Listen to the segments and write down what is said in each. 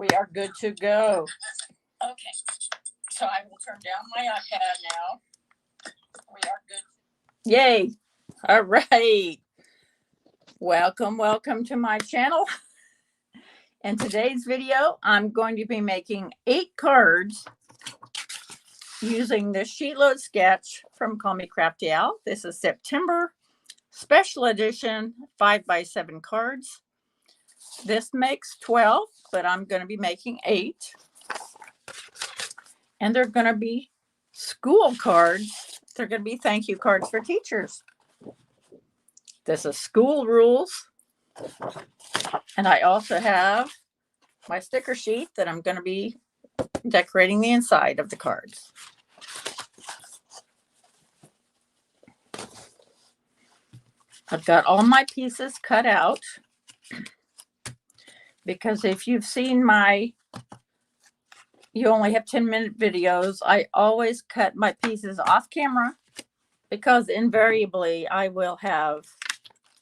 We are good to go. Okay, so I will turn down my iPad now. We are good. Yay. All right. Welcome to my channel. In today's video, I'm going to be making 8 cards using the Sheetload sketch from Call Me Crafty Owl. This is September special edition 5x7 cards. This makes 12, but I'm going to be making 8. And they're going to be school cards. They're going to be thank you cards for teachers. This is school rules. And I also have my sticker sheet that I'm going to be decorating the inside of the cards. I've got all my pieces cut out because if you've seen my You Only Have 10-minute videos, I always cut my pieces off camera because invariably I will have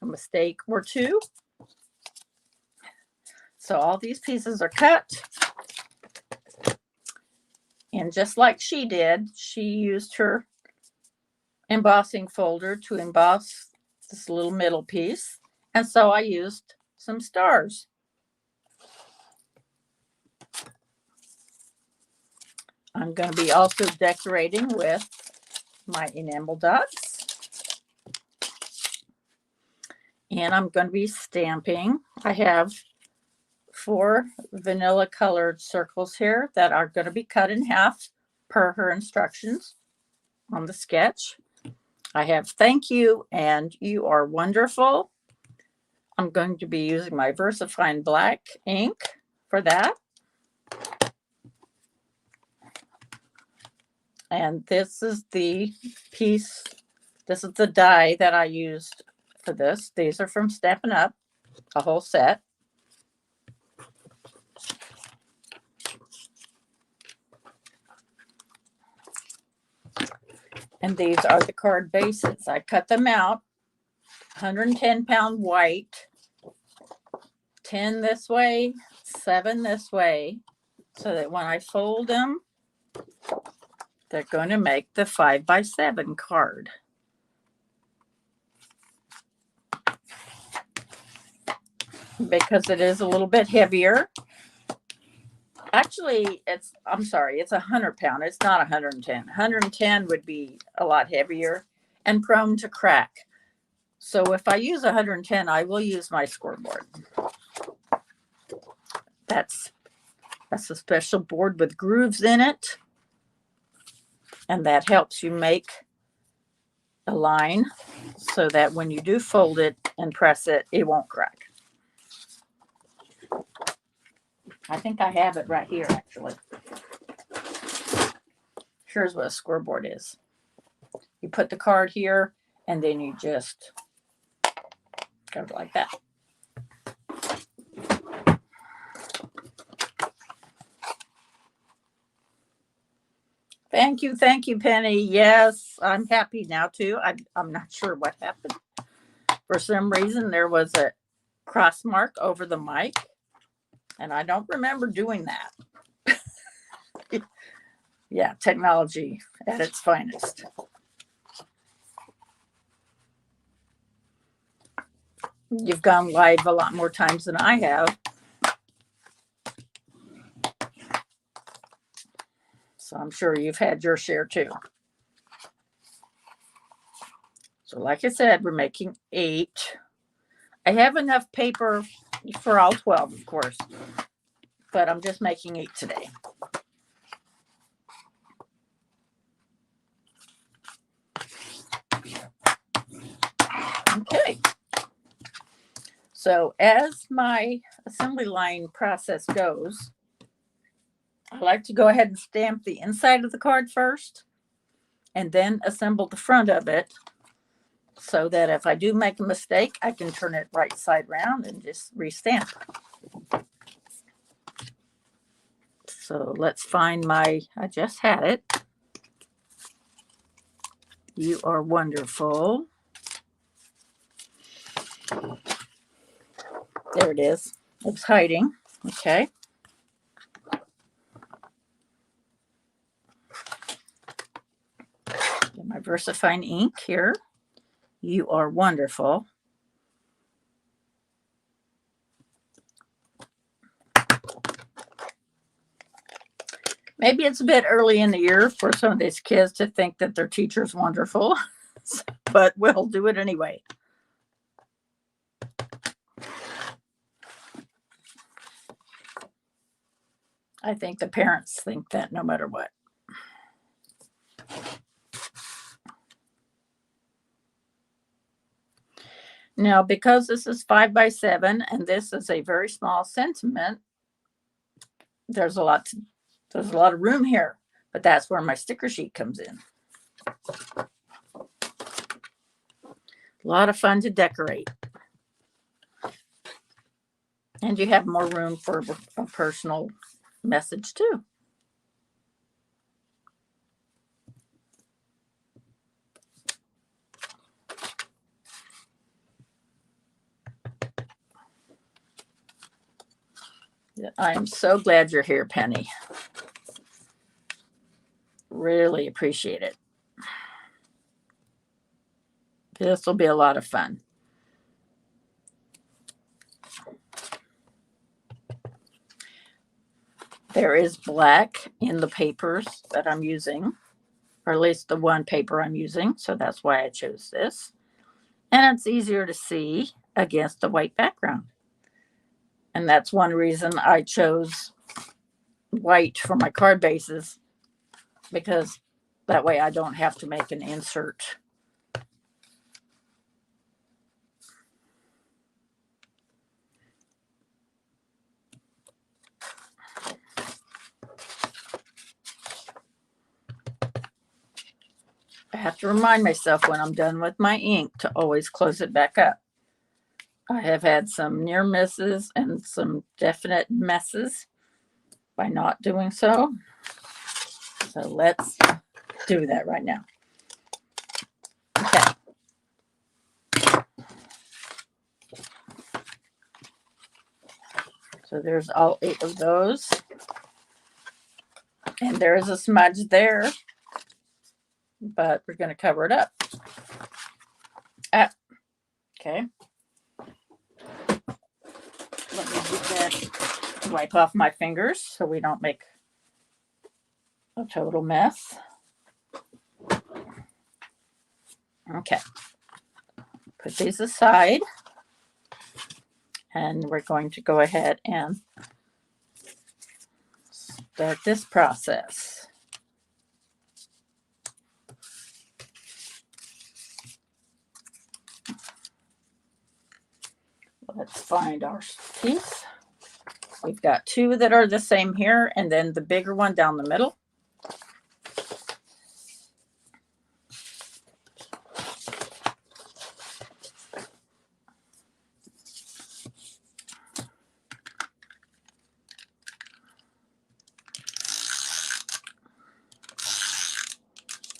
a mistake or two. So all these pieces are cut. And just like she did, she used her embossing folder to emboss this little middle piece. And so I used some stars. I'm going to be also decorating with my enamel dots. And I'm going to be stamping. I have 4 vanilla colored circles here that are going to be cut in half per her instructions on the sketch. I have thank you and you are wonderful. I'm going to be using my VersaFine black ink for that. And this is the piece, this is the die that I used for this. These are from Stampin' Up, a whole set. And these are the card bases. I cut them out, 110-pound white, 10 this way, 7 this way, so that when I fold them, they're going to make the 5x7 card. Because it is a little bit heavier. Actually, it's 100-pound. It's not 110. 110 would be a lot heavier and prone to crack. So if I use 110, I will use my scoreboard. That's a special board with grooves in it. And that helps you make a line so that when you do fold it and press it, it won't crack. I think I have it right here, actually. Here's what a scoreboard is. You put the card here, and then you just go like that. Thank you, Penny. Yes, I'm happy now, too. I'm not sure what happened. For some reason, there was a cross mark over the mic. And I don't remember doing that. Yeah, technology at its finest. You've gone live a lot more times than I have. So I'm sure you've had your share too. So like I said, we're making 8. I have enough paper for all 12, of course, but I'm just making 8 today. Okay. So as my assembly line process goes, I like to go ahead and stamp the inside of the card first and then assemble the front of it so that if I do make a mistake, I can turn it right side round and just restamp. So let's find I just had it. You are wonderful. There it is. It's hiding. Okay. my VersaFine ink here. You are wonderful. Maybe it's a bit early in the year for some of these kids to think that their teacher's wonderful, but we'll do it anyway. I think the parents think that no matter what. Now, because this is 5 by 7 and this is a very small sentiment, there's a lot of room here, but that's where my sticker sheet comes in. A lot of fun to decorate. And you have more room for a personal message too. I am so glad you're here, Penny. Really appreciate it. This will be a lot of fun. There is black in the papers that I'm using, or at least the one paper I'm using, so that's why I chose this. And it's easier to see against the white background. And that's one reason I chose white for my card bases, because that way I don't have to make an insert. I have to remind myself when I'm done with my ink to always close it back up. I have had some near misses and some definite messes by not doing so. So let's do that right now. Okay. So there's all 8 of those. And there is a smudge there, but we're going to cover it up. Okay. Let me get that, wipe off my fingers so we don't make a total mess. Okay. Put these aside. And we're going to go ahead and start this process. Let's find our piece. We've got 2 that are the same here, and then the bigger one down the middle.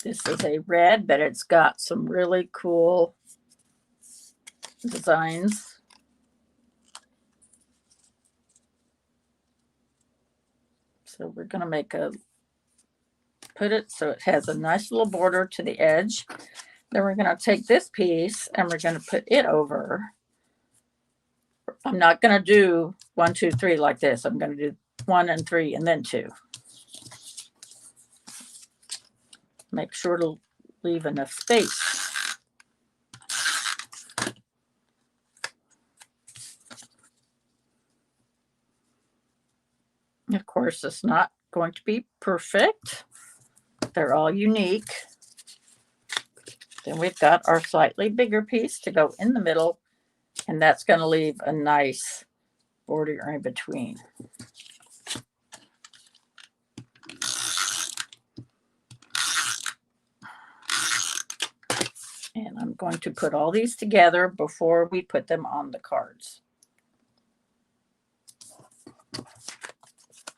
This is a red, but it's got some really cool designs. So we're going to put it so it has a nice little border to the edge. Then we're going to take this piece and we're going to put it over. I'm not going to do 1, 2, 3 like this. I'm going to do 1 and 3 and then 2. Make sure to leave enough space. Of course, it's not going to be perfect. They're all unique. Then we've got our slightly bigger piece to go in the middle, and that's going to leave a nice border in between. And I'm going to put all these together before we put them on the cards.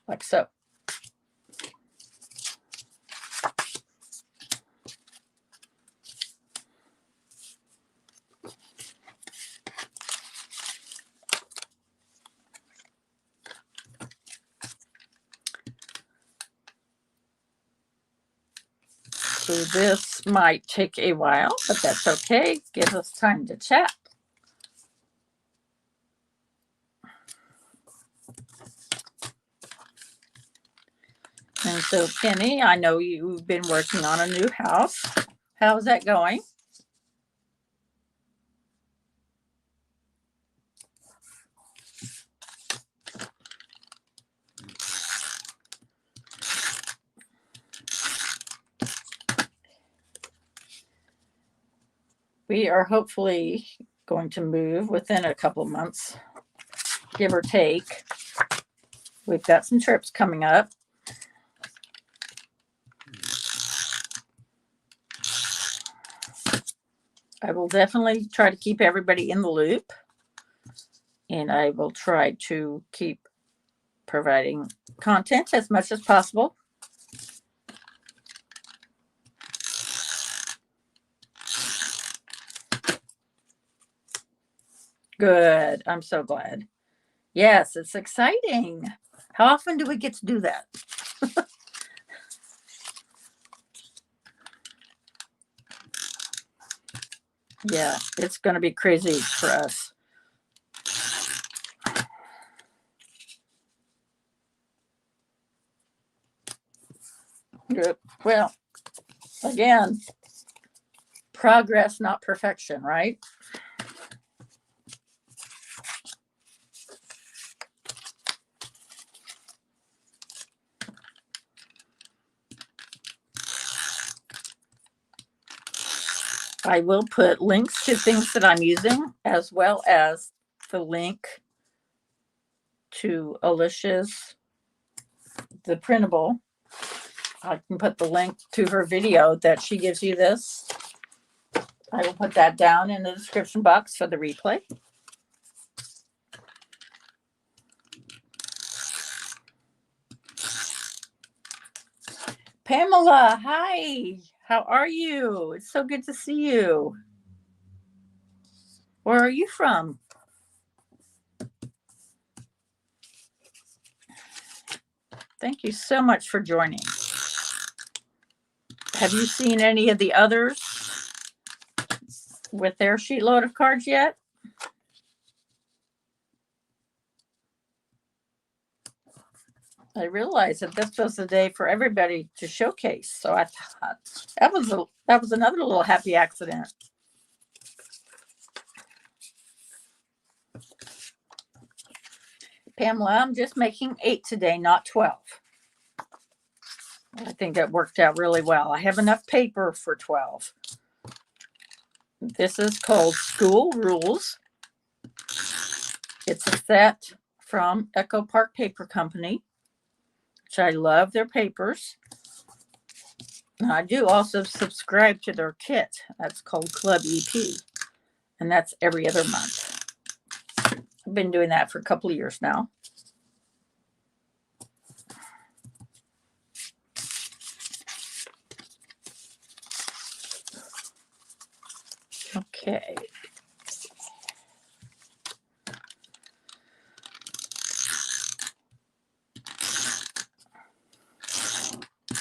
Like so. So this might take a while, but that's okay. Gives us time to chat. And so, Penny, I know you've been working on a new house. How's that going? We are hopefully going to move within a couple of months, give or take. We've got some trips coming up. I will definitely try to keep everybody in the loop, and I will try to keep providing content as much as possible. Good. I'm so glad. Yes, it's exciting. How often do we get to do that? Yeah, it's going to be crazy for us. Good. Well, again, progress, not perfection, right? I will put links to things that I'm using, as well as the link to Alicia's, the printable. I can put the link to her video that she gives you this. I will put that down in the description box for the replay. Pamela, hi. How are you? It's so good to see you. Where are you from? Thank you so much for joining. Have you seen any of the others with their sheet load of cards yet? I realized that this was the day for everybody to showcase. So I thought that was another little happy accident. Pamela, I'm just making 8 today, not 12. I think that worked out really well. I have enough paper for 12. This is called School Rules. It's a set from Echo Park Paper Company, which I love their papers. And I do also subscribe to their kit. That's called Club EP. And that's every other month. I've been doing that for a couple of years now. Okay.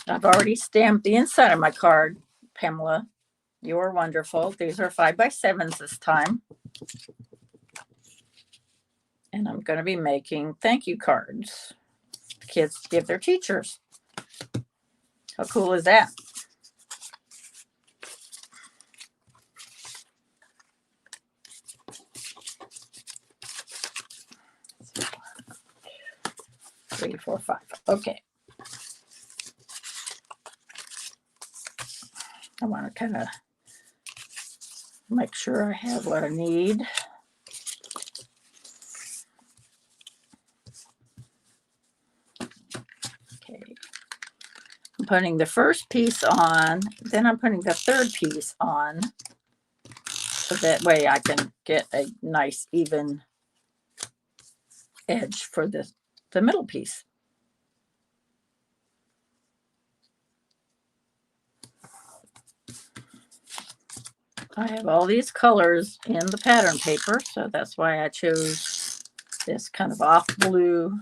I've already stamped the inside of my card, Pamela. You are wonderful. These are 5x7s this time. And I'm going to be making thank you cards. The kids give their teachers. How cool is that? Three, four, five. Okay. I want to kind of make sure I have what I need. Okay. I'm putting the first piece on, then I'm putting the third piece on, so that way I can get a nice even edge for the middle piece. I have all these colors in the pattern paper, so that's why I chose this kind of off blue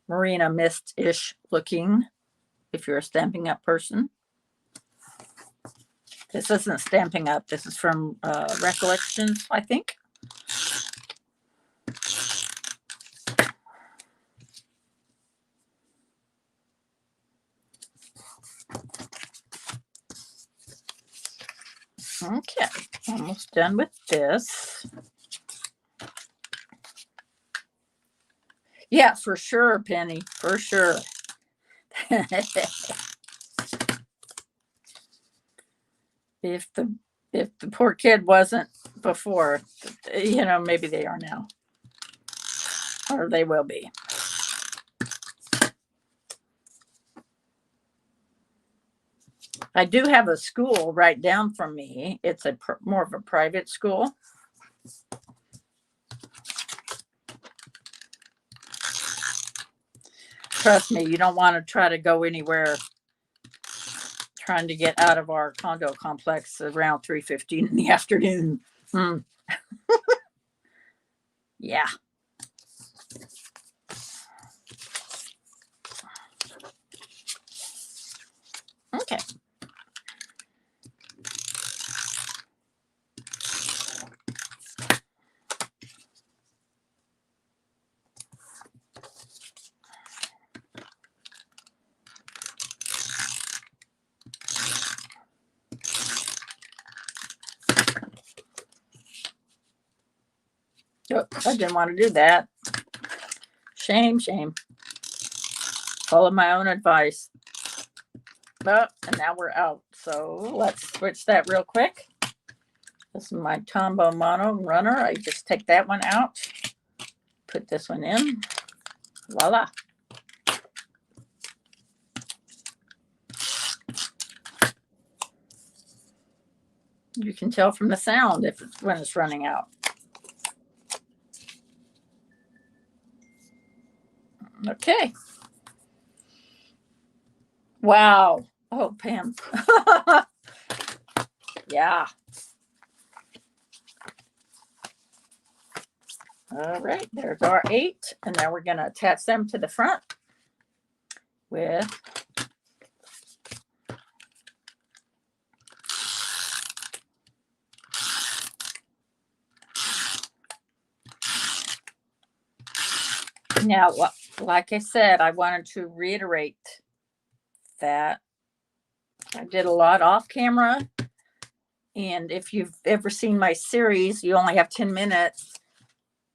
Marina Mist-ish looking, if you're a Stampin' Up person. This isn't Stamping Up. This is from Recollections, I think. Okay, almost done with this. Yeah, for sure, Penny, for sure. If the poor kid wasn't before, you know, maybe they are now, or they will be. I do have a school right down from me. It's a more of a private school. Trust me, you don't want to try to go anywhere trying to get out of our condo complex around 3:15 in the afternoon. Yeah. Okay. Oh, I didn't want to do that. Shame, shame. Follow my own advice. Oh, and now we're out. So let's switch that real quick. This is my Tombow Mono runner. I just take that one out, put this one in. Voila. You can tell from the sound if it's when it's running out. Okay. Wow. Oh, Pam. Yeah. All right, there's our 8. And now we're going to attach them to the front with now, like I said, I wanted to reiterate that I did a lot off camera. And if you've ever seen my series, you only have 10 minutes.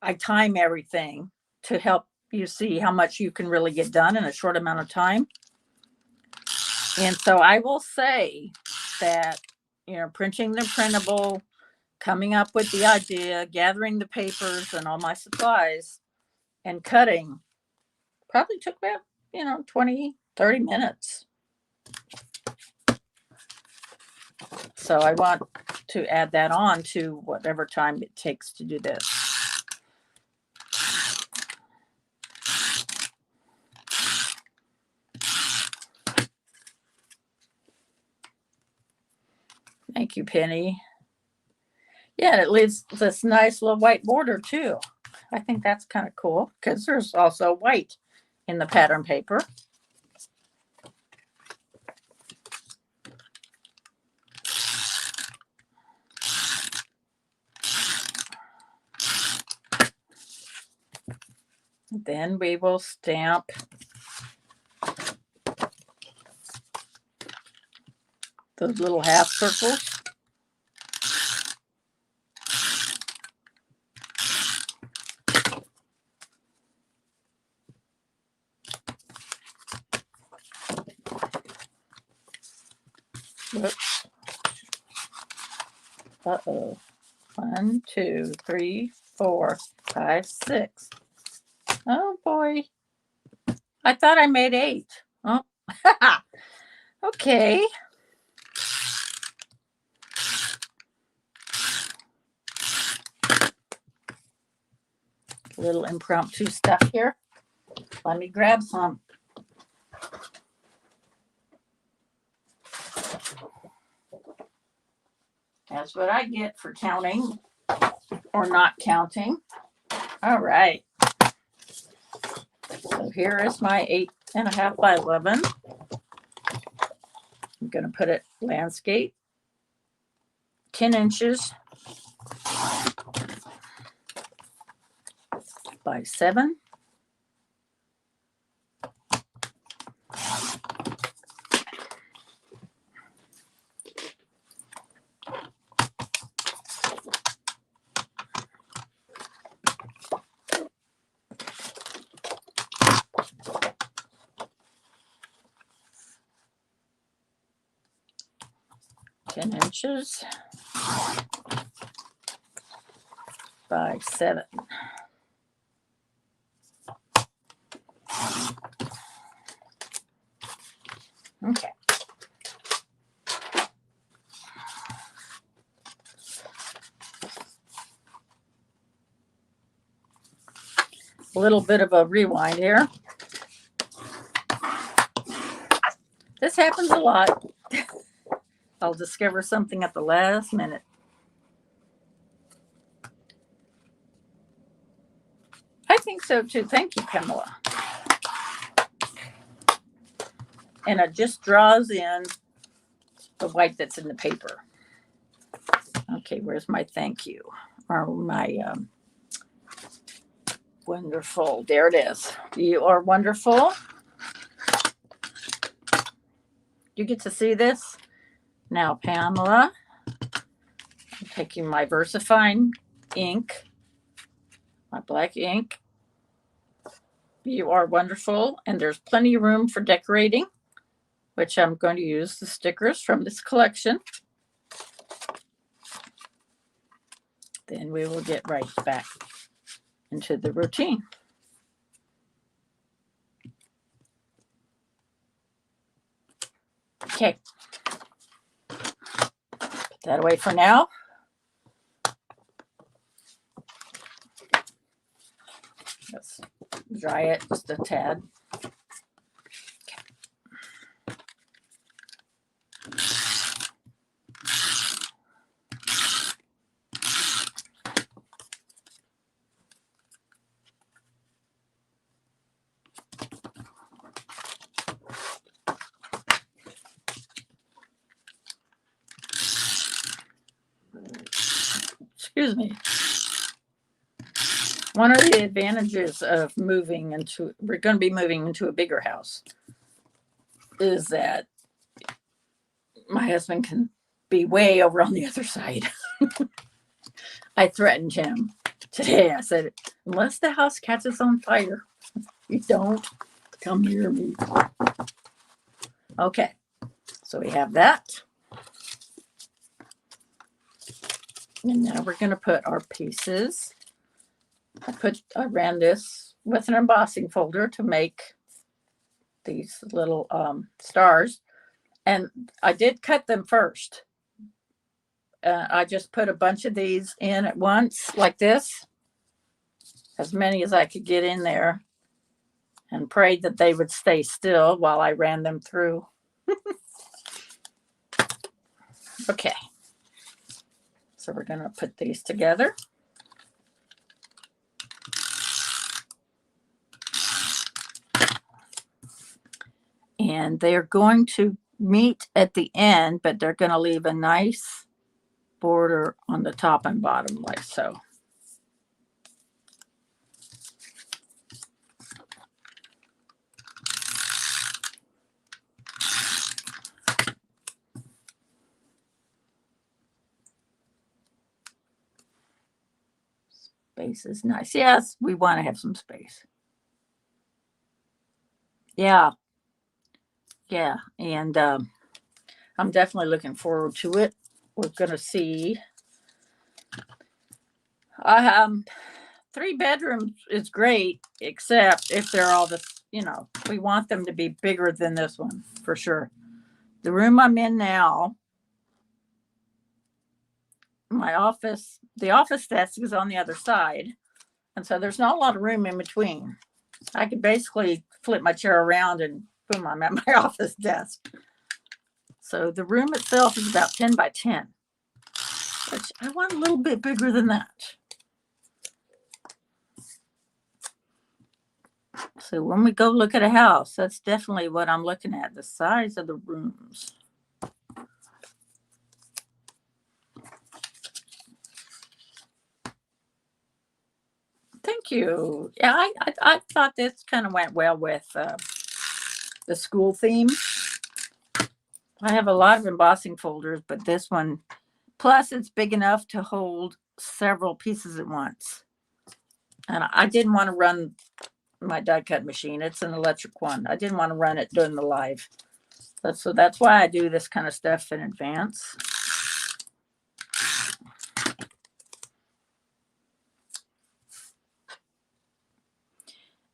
I time everything to help you see how much you can really get done in a short amount of time. And so I will say that, you know, printing the printable, coming up with the idea, gathering the papers and all my supplies, and cutting probably took about, 20, 30 minutes. So I want to add that on to whatever time it takes to do this. Thank you, Penny. Yeah, and it leaves this nice little white border too. I think that's kind of cool because there's also white in the pattern paper. Then we will stamp those little half circles. Whoops. Uh-oh. 1, 2, 3, 4, 5, 6. Oh boy. I thought I made 8. Oh, okay. Little impromptu stuff here. Let me grab some. That's what I get for counting or not counting. All right. So here is my 8.5 by 11. I'm going to put it landscape 10 inches by 7. Inches by 7. Okay. A little bit of a rewind here. This happens a lot. I'll discover something at the last minute. I think so too. Thank you, Pamela. And it just draws in the white that's in the paper. Okay, where's my thank you? Or my wonderful. There it is. You are wonderful. You get to see this? Now, Pamela, I'm taking my VersaFine ink, my black ink. You are wonderful. And there's plenty of room for decorating, which I'm going to use the stickers from this collection. Then we will get right back into the routine. Okay. Put that away for now. Let's dry it just a tad. Excuse me. One of the advantages of moving into, we're going to be moving into a bigger house, is that my husband can be way over on the other side. I threatened him today. I said, unless the house catches on fire, you don't come near me. Okay, so we have that. And now we're going to put our pieces. I ran this with an embossing folder to make these little stars. And I did cut them first. I just put a bunch of these in at once, like this. As many as I could get in there. And prayed that they would stay still while I ran them through. Okay. So we're going to put these together. And they're going to meet at the end, but they're going to leave a nice border on the top and bottom, like so. Space is nice. Yes, we want to have some space. Yeah. Yeah. And I'm definitely looking forward to it. We're going to see. 3 bedrooms is great, except if they're all this, we want them to be bigger than this one for sure. The room I'm in now, the office desk is on the other side. And so there's not a lot of room in between. I could basically flip my chair around and boom, I'm at my office desk. So the room itself is about 10 by 10, which I want a little bit bigger than that. So when we go look at a house, that's definitely what I'm looking at, the size of the rooms. Thank you. Yeah, I thought this kind of went well with the school theme. I have a lot of embossing folders, but this one, plus it's big enough to hold several pieces at once. And I didn't want to run my die cut machine. It's an electric one. I didn't want to run it during the live. So that's why I do this kind of stuff in advance.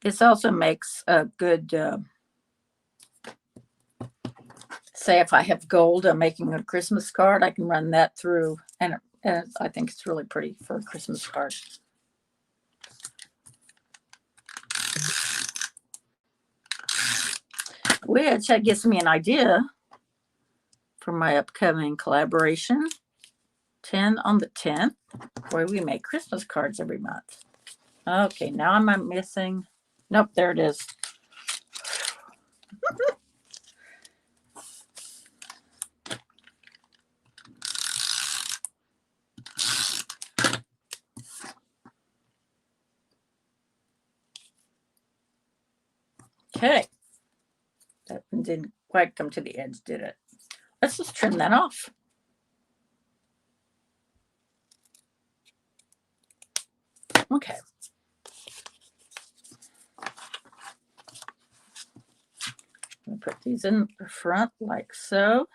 This also makes a good, say if I have gold, I'm making a Christmas card, I can run that through, and I think it's really pretty for a Christmas card. Which that gives me an idea for my upcoming collaboration, 10 on the 10th, where we make Christmas cards every month. Okay, now I'm missing. Nope, there it is. Okay. That didn't quite come to the edge, did it? Let's just trim that off. Okay. I'm going to put these in the front like so.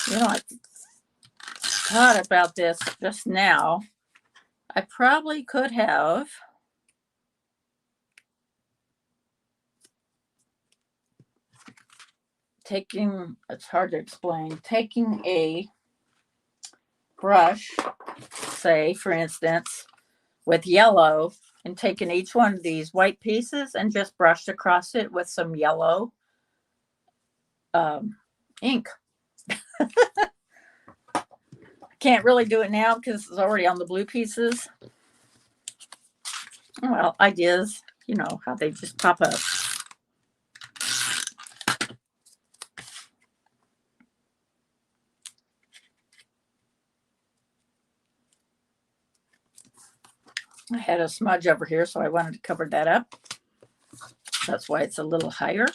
You know, I thought about this just now. I probably could have taken, it's hard to explain, taking a brush, say, for instance, with yellow, and taken each one of these white pieces and just brushed across it with some yellow ink. Can't really do it now because it's already on the blue pieces. Well, ideas, you know, how they just pop up. I had a smudge over here, so I wanted to cover that up. That's why it's a little higher.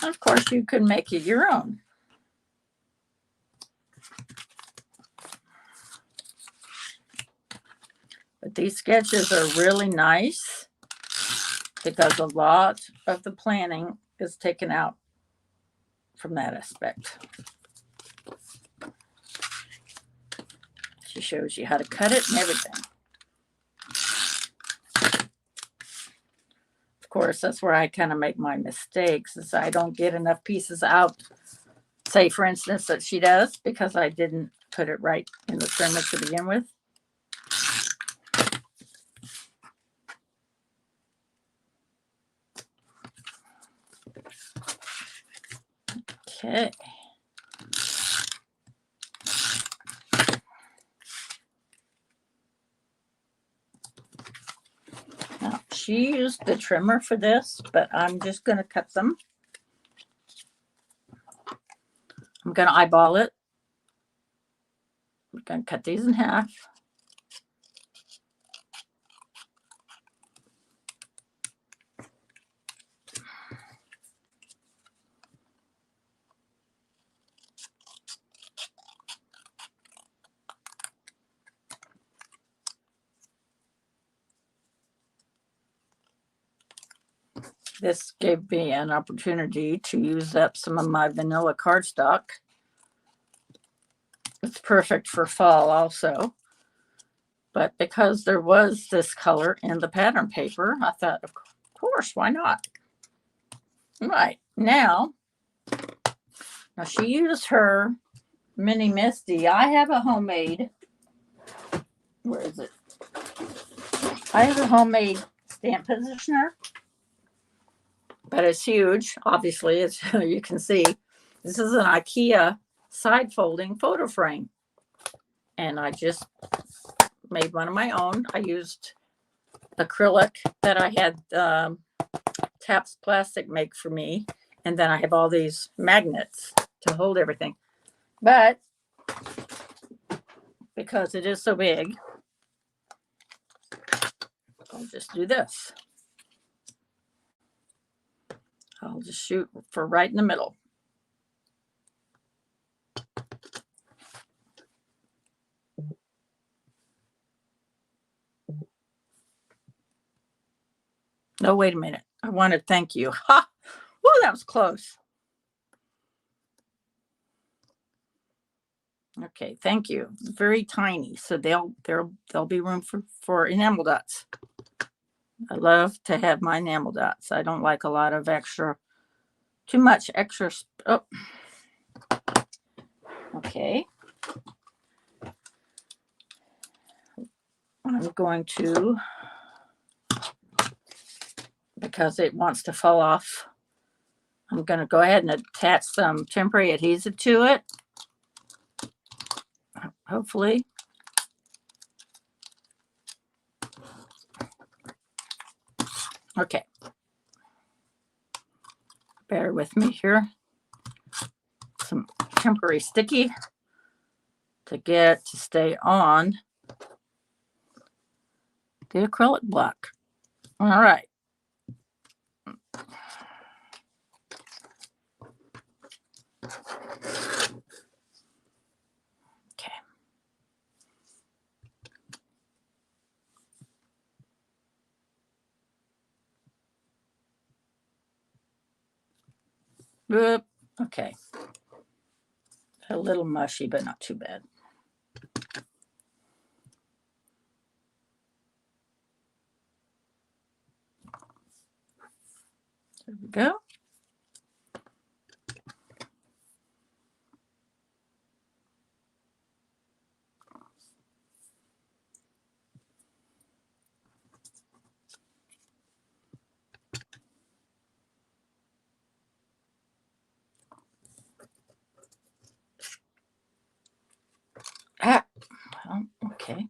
Of course, you can make it your own. But these sketches are really nice because a lot of the planning is taken out from that aspect. She shows you how to cut it and everything. Of course, that's where I kind of make my mistakes, is I don't get enough pieces out, say, for instance, that she does, because I didn't put it right in the trimmer to begin with. Okay. Now, she used the trimmer for this, but I'm just going to cut them. I'm going to eyeball it. I'm going to cut these in half. This gave me an opportunity to use up some of my vanilla cardstock. It's perfect for fall also. But because there was this color in the pattern paper, I thought, of course, why not? Right, now she used her mini Misty. I have a homemade, where is it? I have a homemade stamp positioner. but it's huge. Obviously, it's you can see this is an IKEA side folding photo frame, and I just made one of my own. I used acrylic that I had Taps Plastic make for me, and then I have all these magnets to hold everything. But because it is so big, I'll just do this. I'll just shoot for right in the middle. No, wait a minute. I want to thank you. Ha! Woo, that was close. Okay, thank you. It's very tiny, so there'll be room for enamel dots. I love to have my enamel dots. I don't like a lot of too much extra. Oh, okay. I'm going to, because it wants to fall off, I'm going to go ahead and attach some temporary adhesive to it. Hopefully. Okay. Bear with me here. Some temporary sticky to stay on the acrylic block. All right. Okay. Oop. Okay. A little mushy, but not too bad. There we go. Ah, well, okay.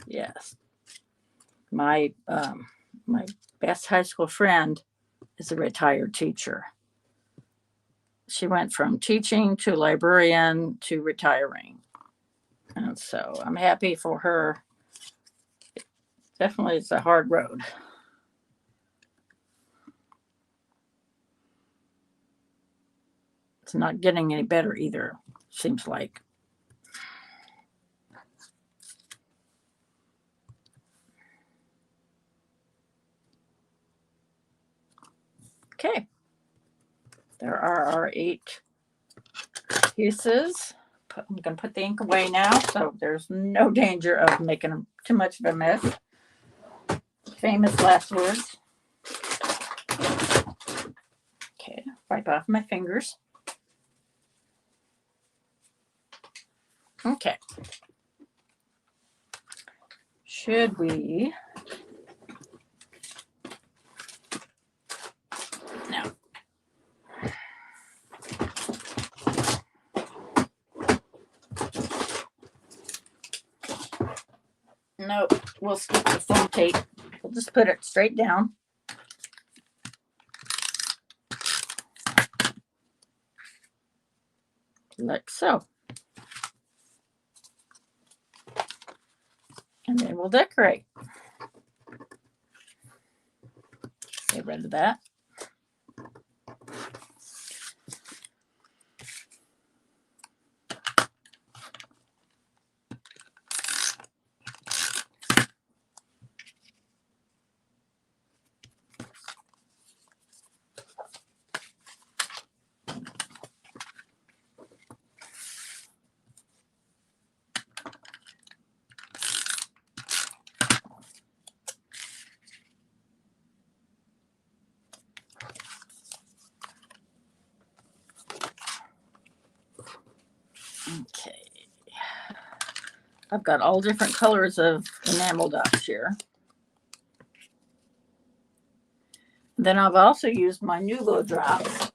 Yes. My best high school friend is a retired teacher. She went from teaching to librarian to retiring. And so I'm happy for her. Definitely it's a hard road. It's not getting any better either, seems like. Okay. There are our 8 pieces. I'm going to put the ink away now, so there's no danger of making too much of a mess. Famous last words. Okay, wipe off my fingers. Okay. Should we? No. No, we'll skip the foam tape. We'll just put it straight down. Like so. And then we'll decorate. Get rid of that. Okay. I've got all different colors of enamel dots here. Then I've also used my Nuvo drops.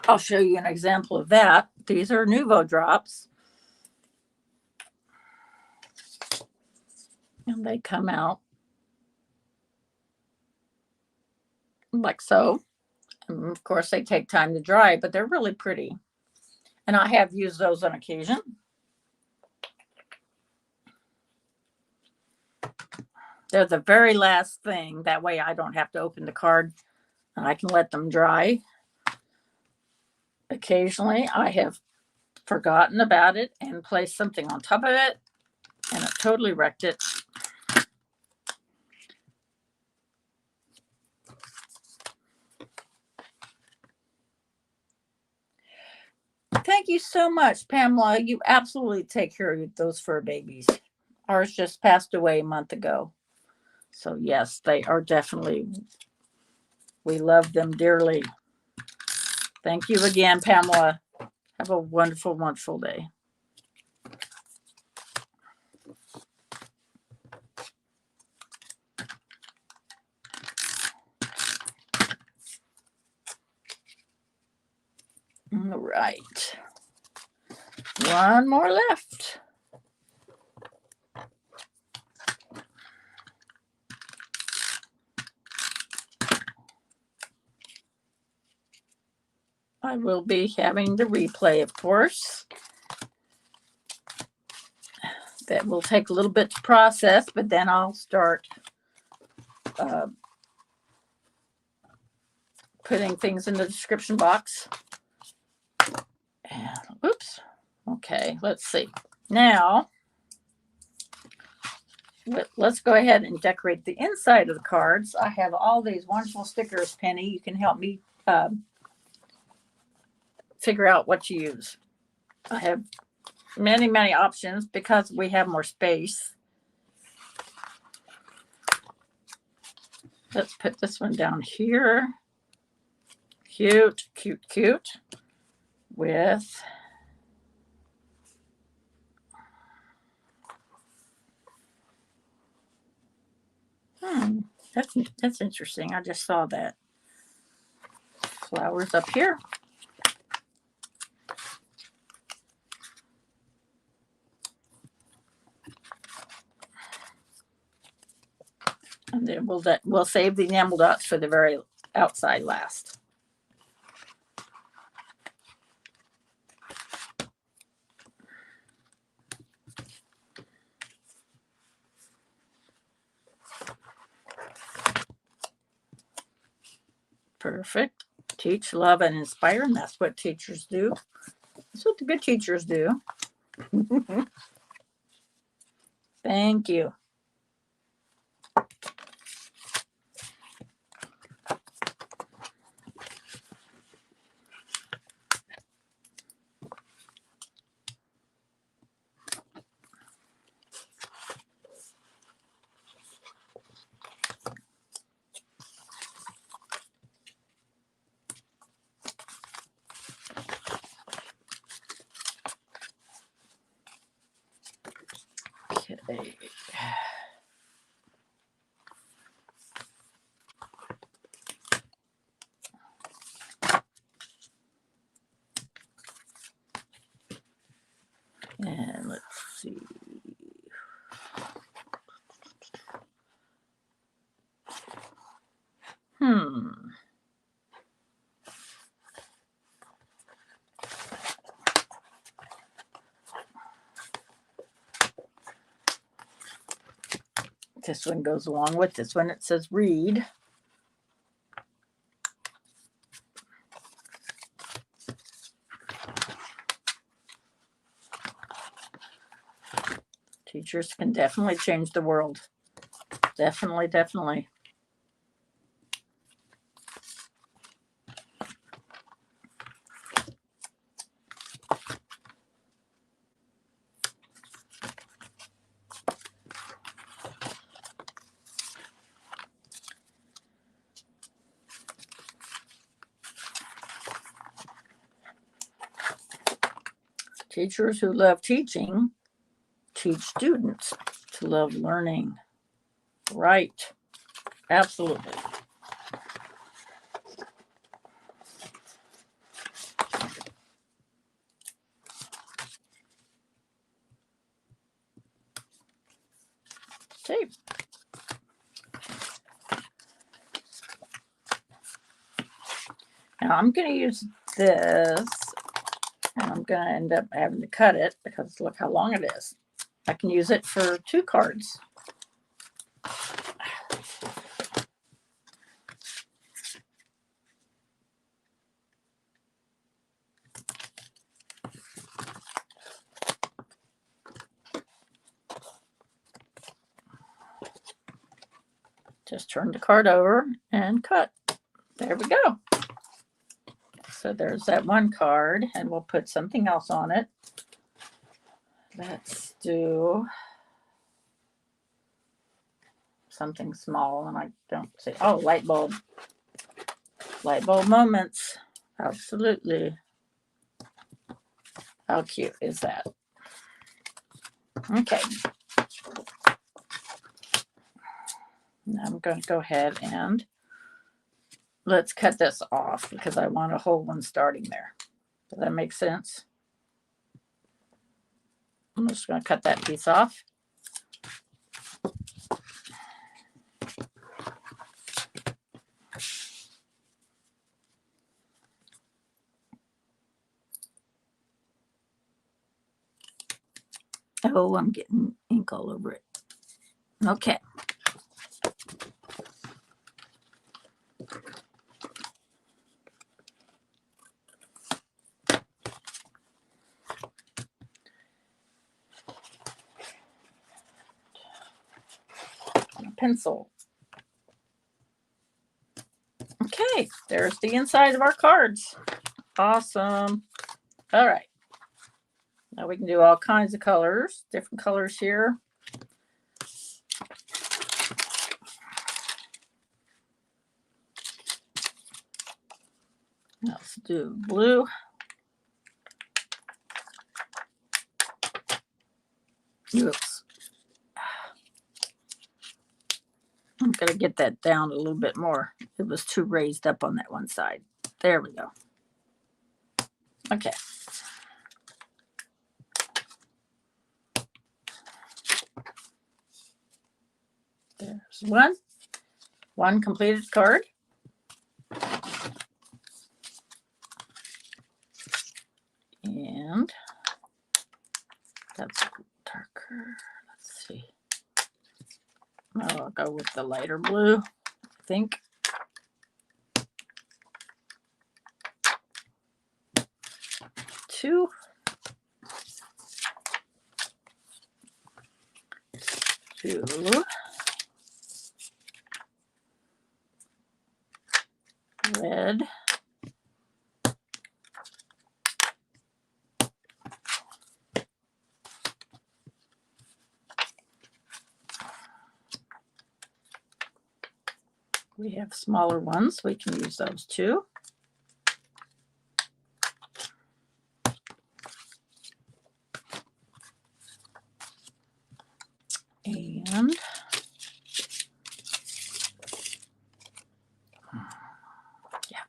I'll show you an example of that. These are Nuvo drops. And they come out like so. And of course, they take time to dry, but they're really pretty. And I have used those on occasion. They're the very last thing. That way I don't have to open the card and I can let them dry. Occasionally I have forgotten about it and placed something on top of it and it totally wrecked it. Thank you so much, Pamela. You absolutely take care of those fur babies. Ours just passed away a month ago. So yes, they are definitely, we love them dearly. Thank you again, Pamela. Have a wonderful, wonderful day. All right. One more left. I will be having the replay, of course. That will take a little bit to process, but then I'll start putting things in the description box. And, oops. Okay, let's see. Now, let's go ahead and decorate the inside of the cards. I have all these wonderful stickers, Penny. You can help me figure out what to use. I have many, many options because we have more space. Let's put this one down here. Cute, cute, cute. With that's interesting. I just saw that. Flowers up here. And then we'll save the enamel dots for the very outside last. Perfect. Teach, love, and inspire, and that's what teachers do. That's what the good teachers do. Thank you. Okay. And let's see. This one goes along with this one. It says read. Teachers can definitely change the world. Definitely, definitely. Teachers who love teaching teach students to love learning. Right. Absolutely. Tape. Now I'm going to use this, and I'm going to end up having to cut it because look how long it is. I can use it for 2 cards. Just turn the card over and cut. There we go. So there's that one card, and we'll put something else on it. Let's do something small, and I don't see. Oh, light bulb. Light bulb moments. Absolutely. How cute is that? Okay. Now I'm going to go ahead and let's cut this off because I want a whole one starting there. Does that make sense? I'm just going to cut that piece off. Oh, I'm getting ink all over it. Okay. Pencil. Okay, there's the inside of our cards. Awesome. All right. Now we can do all kinds of colors, different colors here. Let's do blue. Oops. I'm going to get that down a little bit more. It was too raised up on that one side. There we go. Okay. There's one completed card. And that's darker. Let's see. I'll go with the lighter blue, I think. Two. Red. We have smaller ones. We can use those too. And yeah.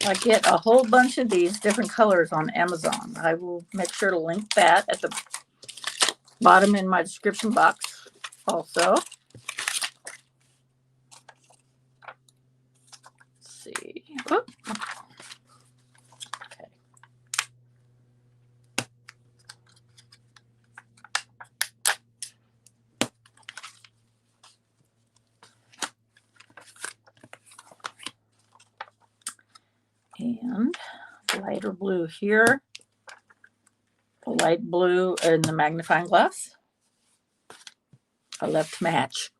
I get a whole bunch of these different colors on Amazon. I will make sure to link that at the bottom in my description box also. Let's see. Whoop. Okay. And lighter blue here. The light blue in the magnifying glass. I left to match.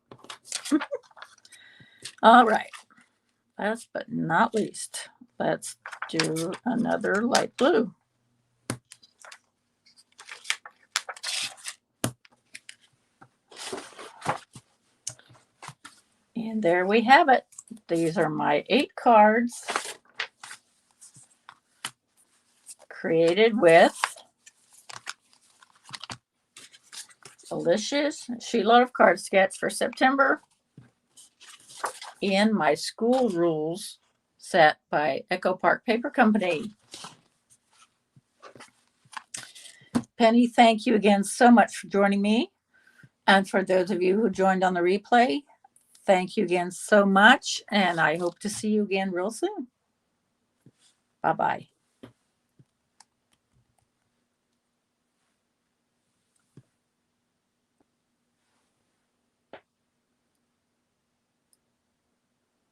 All right. Last but not least, let's do another light blue. And there we have it. These are my 8 cards. created with Alicia's Sheetload of Card Sketch for September in my School Rules set by Echo Park Paper Company. Penny, thank you again so much for joining me. And for those of you who joined on the replay, thank you again so much. And I hope to see you again real soon. Bye-bye.